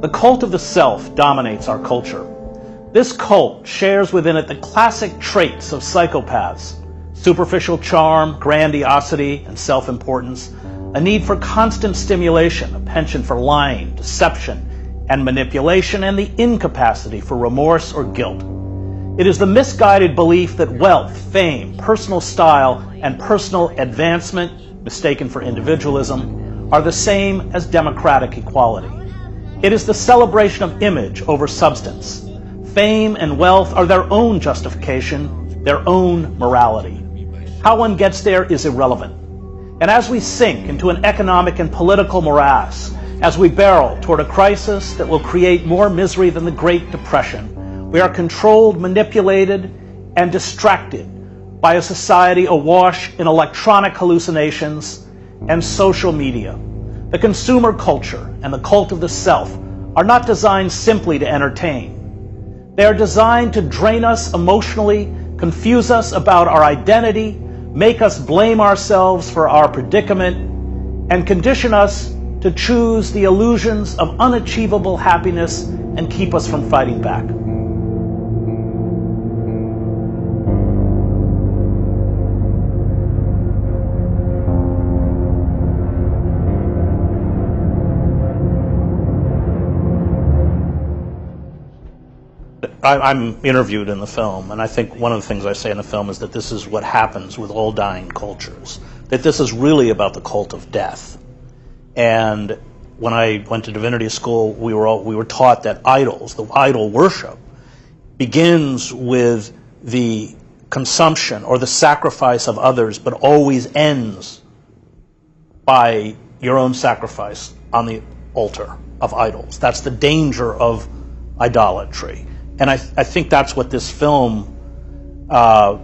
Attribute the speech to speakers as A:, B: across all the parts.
A: The cult of the self dominates our culture. This cult shares within it the classic traits of psychopaths: superficial charm, grandiosity, and self-importance, a need for constant stimulation, a penchant for lying, deception, and manipulation, and the incapacity for remorse or guilt. It is the misguided belief that wealth, fame, personal style, and personal advancement, mistaken for individualism, are the same as democratic equality. It is the celebration of image over substance. Fame and wealth are their own justification, their own morality. How one gets there is irrelevant. And as we sink into an economic and political morass, as we barrel toward a crisis that will create more misery than the Great Depression, we are controlled, manipulated, and distracted by a society awash in electronic hallucinations and social media. The consumer culture and the cult of the self are not designed simply to entertain. They are designed to drain us emotionally, confuse us about our identity, make us blame ourselves for our predicament, and condition us to choose the illusions of unachievable happiness and keep us from fighting back. I'm interviewed in the film, and I think one of the things I say in the film is that this is what happens with all dying cultures, that this is really about the cult of death. And when I went to divinity school, we were taught that idols, the idol worship, begins with the consumption or the sacrifice of others, but always ends by your own sacrifice on the altar of idols. That's the danger of idolatry. And I think that's what this film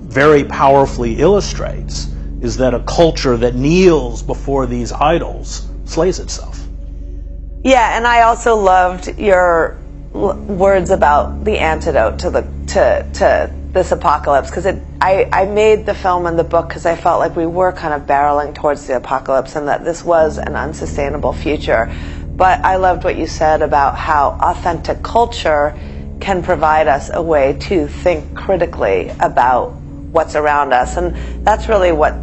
A: very powerfully illustrates, is that a culture that kneels before these idols slays itself.
B: Yeah, and I also loved your words about the antidote to this apocalypse, because I made the film and the book because I felt like we were kind of barreling towards the apocalypse and that this was an unsustainable future. But I loved what you said about how authentic culture can provide us a way to think critically about what's around us. And that's really what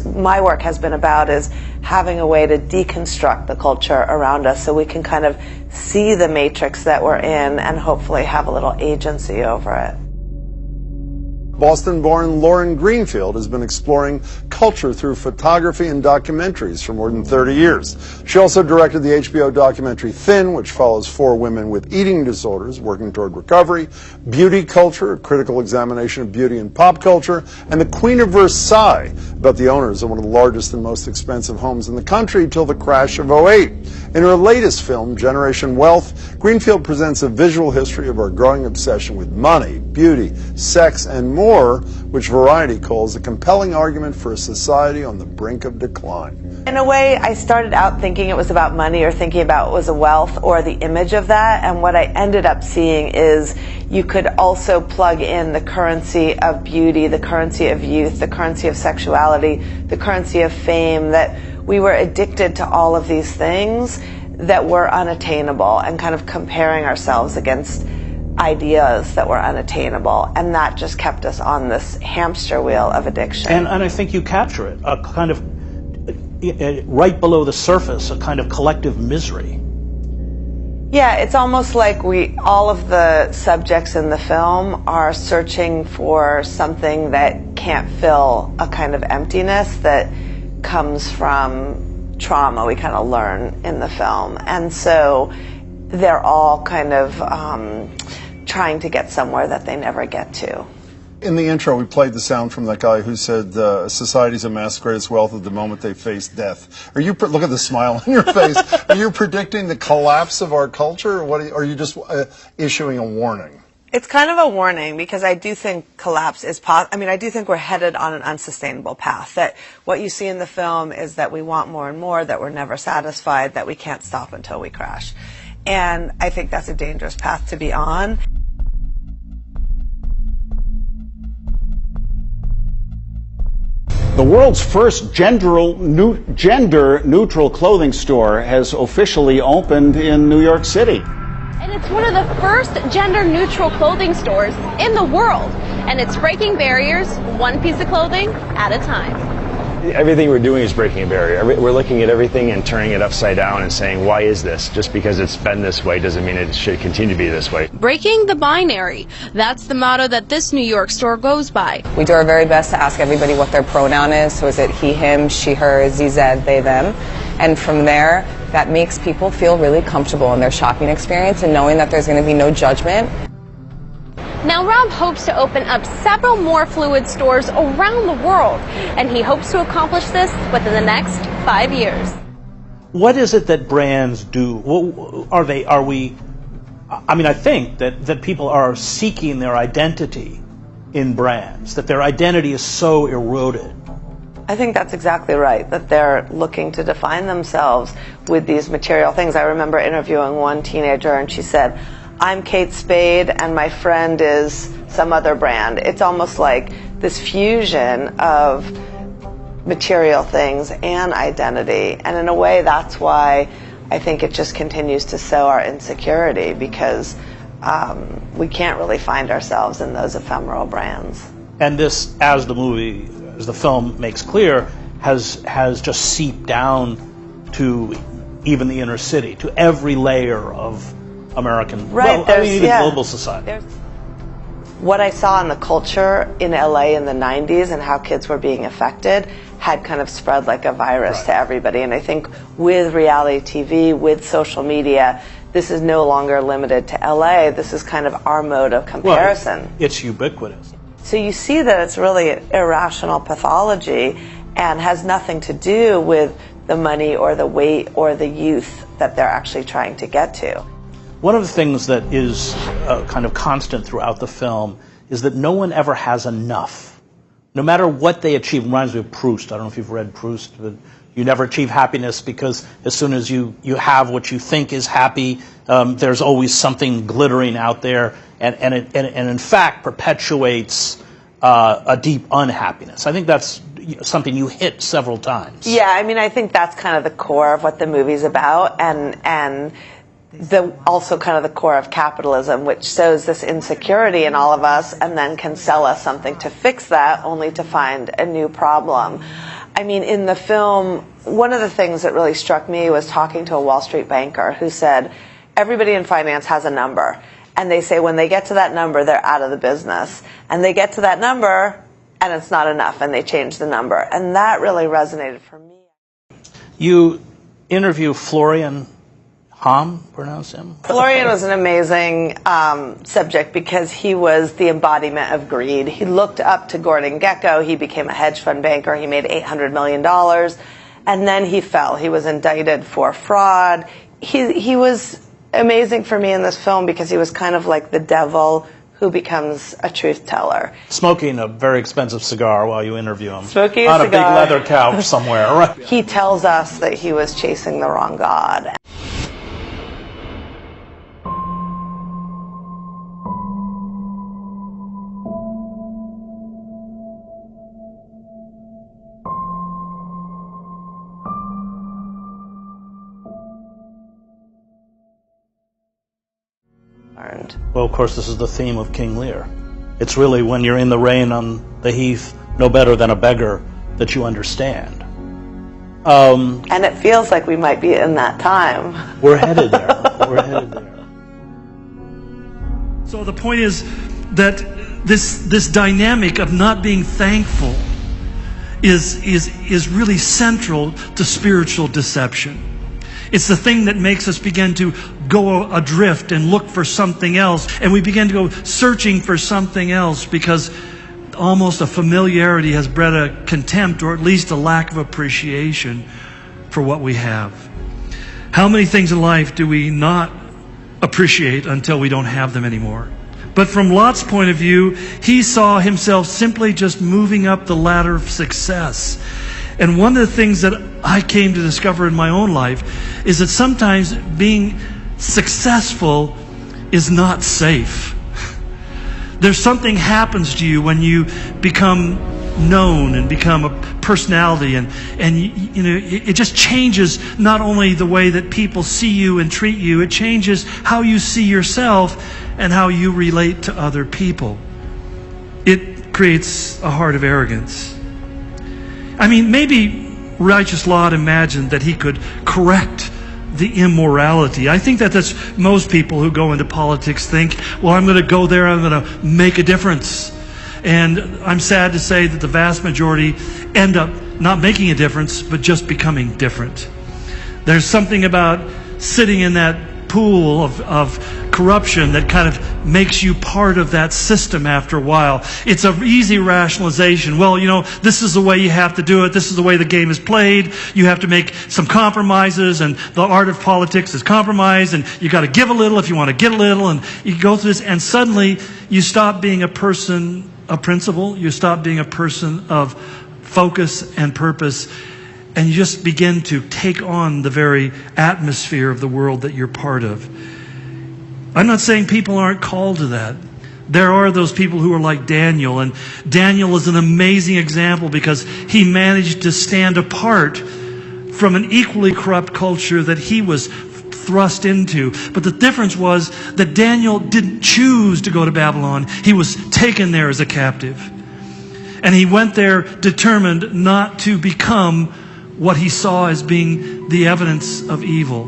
B: my work has been about, is having a way to deconstruct the culture around us so we can kind of see the matrix that we're in and hopefully have a little agency over it.
C: Boston-born Lauren Greenfield has been exploring culture through photography and documentaries for more than 30 years. She also directed the HBO documentary Thin, which follows 4 women with eating disorders working toward recovery, Beauty Culture, a critical examination of beauty and pop culture, and The Queen of Versailles, about the owners of one of the largest and most expensive homes in the country till the crash of '08. In her latest film, Generation Wealth, Greenfield presents a visual history of our growing obsession with money, beauty, sex, and more, which Variety calls a compelling argument for a society on the brink of decline.
B: In a way, I started out thinking it was about money, or thinking about it was a wealth or the image of that, and what I ended up seeing is you could also plug in the currency of beauty, the currency of youth, the currency of sexuality, the currency of fame, that we were addicted to all of these things that were unattainable, and kind of comparing ourselves against ideas that were unattainable, and that just kept us on this hamster wheel of addiction.
A: And I think you capture it, a kind of, right below the surface, a kind of collective misery.
B: Yeah, it's almost like all of the subjects in the film are searching for something that can't fill a kind of emptiness that comes from trauma we kind of learn in the film. And so they're all kind of trying to get somewhere that they never get to.
C: In the intro, we played the sound from that guy who said, societies amass greatest wealth at the moment they face death. Are you, look at the smile on your face, are you predicting the collapse of our culture, or are you just issuing a warning?
B: It's kind of a warning, because I do think collapse is I do think we're headed on an unsustainable path. That what you see in the film is that we want more and more, that we're never satisfied, that we can't stop until we crash. And I think that's a dangerous path to be on.
C: The
D: world's first gender-neutral clothing store has officially opened in New York City.
E: And it's one of the first gender-neutral clothing stores in the world. And it's breaking barriers, one piece of clothing at a time.
F: Everything we're doing is breaking a barrier. We're looking at everything and turning it upside down and saying, why is this? Just because it's been this way doesn't mean it should continue to be this way.
E: Breaking the binary. That's the motto that this New York store goes by.
G: We do our very best to ask everybody what their pronoun is. So is it he, him, she, her, ze, zed, they, them? And from there, that makes people feel really comfortable in their shopping experience and knowing that there's going to be no judgment.
E: Now Rob hopes to open up several more fluid stores around the world, and he hopes to accomplish this within the next 5 years.
A: What is it that brands do? I think that people are seeking their identity in brands, that their identity is so eroded.
B: I think that's exactly right, that they're looking to define themselves with these material things. I remember interviewing one teenager and she said, I'm Kate Spade and my friend is some other brand. It's almost like this fusion of material things and identity. And in a way, that's why I think it just continues to sow our insecurity, because we can't really find ourselves in those ephemeral brands.
A: And this, as the film makes clear, has just seeped down to even the inner city, to every layer of American, even global society.
B: What I saw in the culture in LA in the 90s and how kids were being affected had kind of spread like a virus to everybody. And I think with reality TV, with social media, this is no longer limited to LA. This is kind of our mode of comparison.
A: Well, it's ubiquitous.
B: So you see that it's really irrational pathology and has nothing to do with the money or the weight or the youth that they're actually trying to get to.
A: One of the things that is kind of constant throughout the film is that no one ever has enough. No matter what they achieve. It reminds me of Proust. I don't know if you've read Proust, but you never achieve happiness because as soon as you have what you think is happy, there's always something glittering out there, and in fact perpetuates a deep unhappiness. I think that's something you hit several times.
B: Yeah, I think that's kind of the core of what the movie's about, and also kind of the core of capitalism, which sows this insecurity in all of us and then can sell us something to fix that, only to find a new problem. In the film, one of the things that really struck me was talking to a Wall Street banker who said, everybody in finance has a number. And they say when they get to that number, they're out of the business. And they get to that number, and it's not enough, and they change the number. And that really resonated for me.
A: You interview Florian Hom, pronounce him?
B: Florian was an amazing subject because he was the embodiment of greed. He looked up to Gordon Gekko. He became a hedge fund banker. He made $800 million. And then he fell. He was indicted for fraud. He was amazing for me in this film because he was kind of like the devil who becomes a truth teller.
A: Smoking a very expensive cigar while you interview him.
B: Smoking
A: on
B: a cigar.
A: On a big leather couch somewhere, right?
B: He tells us that he was chasing the wrong God.
A: Well, of course, this is the theme of King Lear. It's really when you're in the rain on the heath, no better than a beggar, that you understand.
B: And it feels like we might be in that time.
A: We're headed there. We're headed there.
H: So the point is that this dynamic of not being thankful is really central to spiritual deception. It's the thing that makes us begin to go adrift and look for something else. And we begin to go searching for something else because almost a familiarity has bred a contempt or at least a lack of appreciation for what we have. How many things in life do we not appreciate until we don't have them anymore? But from Lot's point of view, he saw himself simply just moving up the ladder of success. And one of the things that I came to discover in my own life is that sometimes being successful is not safe. There's something happens to you when you become known and become a personality, and you know, it just changes not only the way that people see you and treat you, it changes how you see yourself and how you relate to other people. It creates a heart of arrogance. I mean, maybe righteous Lot imagined that he could correct the immorality. I think that's most people who go into politics think, well, I'm going to go there, I'm going to make a difference. And I'm sad to say that the vast majority end up not making a difference, but just becoming different. There's something about sitting in that pool of corruption that kind of makes you part of that system after a while. It's an easy rationalization. Well, you know, this is the way you have to do it. This is the way the game is played. You have to make some compromises, and the art of politics is compromise, and you got to give a little if you want to get a little, and you go through this, and suddenly you stop being a person of principle. You stop being a person of focus and purpose, and you just begin to take on the very atmosphere of the world that you're part of. I'm not saying people aren't called to that. There are those people who are like Daniel, and Daniel is an amazing example because he managed to stand apart from an equally corrupt culture that he was thrust into. But the difference was that Daniel didn't choose to go to Babylon. He was taken there as a captive. And he went there determined not to become what he saw as being the evidence of evil.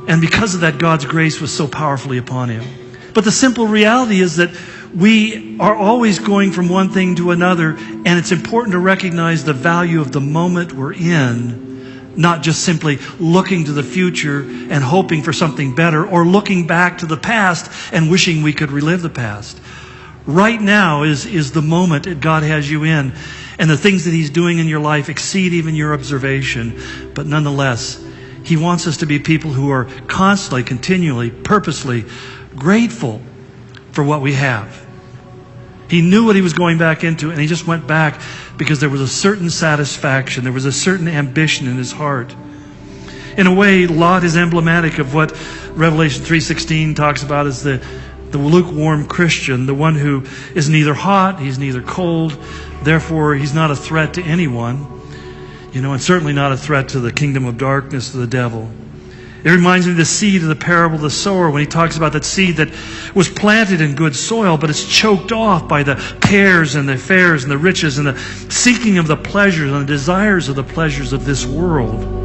H: And because of that, God's grace was so powerfully upon him. But the simple reality is that we are always going from one thing to another, and it's important to recognize the value of the moment we're in, not just simply looking to the future and hoping for something better, or looking back to the past and wishing we could relive the past. Right now is the moment that God has you in, and the things that He's doing in your life exceed even your observation. But nonetheless, He wants us to be people who are constantly, continually, purposely grateful for what we have. He knew what he was going back into, and he just went back because there was a certain satisfaction, there was a certain ambition in his heart. In a way, Lot is emblematic of what Revelation 3:16 talks about as the lukewarm Christian, the one who is neither hot, he's neither cold, therefore he's not a threat to anyone. You know, and certainly not a threat to the kingdom of darkness, to the devil. It reminds me of the seed of the parable of the sower when he talks about that seed that was planted in good soil, but it's choked off by the cares and the affairs and the riches and the seeking of the pleasures and the desires of the pleasures of this world.